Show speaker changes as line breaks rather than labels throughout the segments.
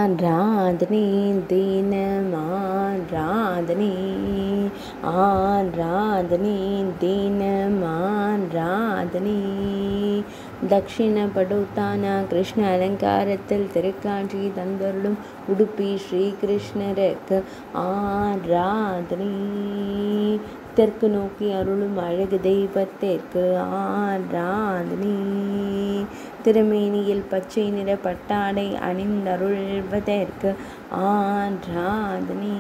ஆராதனை தினமாராதனை ஆராதனை தினமாராதனை தக்ஷிண படுத்தான கிருஷ்ண அலங்காரத்தில் திருக்காட்சி தந்தருளும் உடுப்பி ஸ்ரீகிருஷ்ணருக்கு ஆராதனை தெற்கு நோக்கி அருளும் அழகு தெய்வத்திற்கு ஆராதனை திருமேனியில் பச்சை நிற பட்டாடை அணிந்தருள்வதற்கு ஆராதனை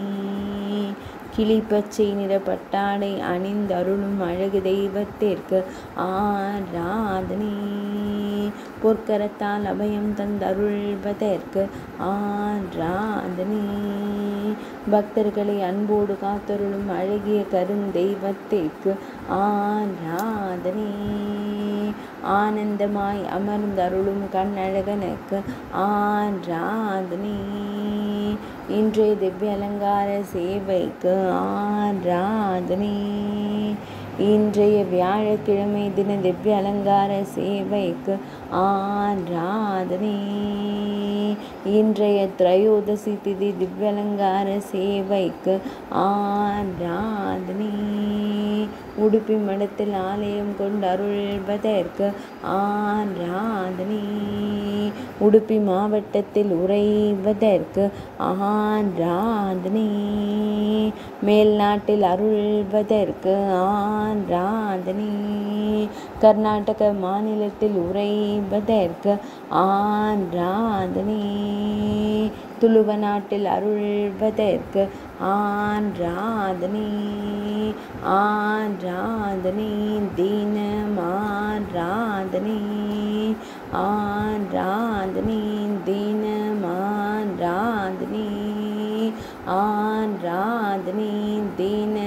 கிளி பச்சை நிற பட்டாடை அணிந்தருளும் அழகு தெய்வத்திற்கு ஆராதனை பொற்கரத்தால் அபயம் தந்தருள்வதற்கு ஆராதனை பக்தர்களை அன்போடு காத்தருளும் அழகிய கருந்தெய்வத்திற்கு ஆராதனை ஆனந்தமாய் அமர்ந்தருளும் கண்ணழகனுக்கு ஆராதனை இன்றைய திவ்ய அலங்கார சேவைக்கு ஆராதனை இன்றைய வியாழக்கிழமை தின திவ்ய அலங்கார சேவைக்கு ஆராதனை இன்றைய திரையோதசி திதி திவ்ய அலங்கார சேவைக்கு ஆராதனை உடுப்பி மடத்தில் ஆலயம் கொண்டு அருள்வதற்கு ஆராதனை உடுப்பி மாவட்டத்தில் உறைவதற்கு ஆராதனை மேல்நாட்டில் அருள்வதற்கு ஆராதனை கர்நாடக மாநிலத்தில் உறைவதற்கு ஆராதனை துளுவ நாட்டில் அருள்வதற்கு ஆராதனை ஆராதனை தினமாராதனை ஆராதனை தினமாராதனை ஆராதனை தின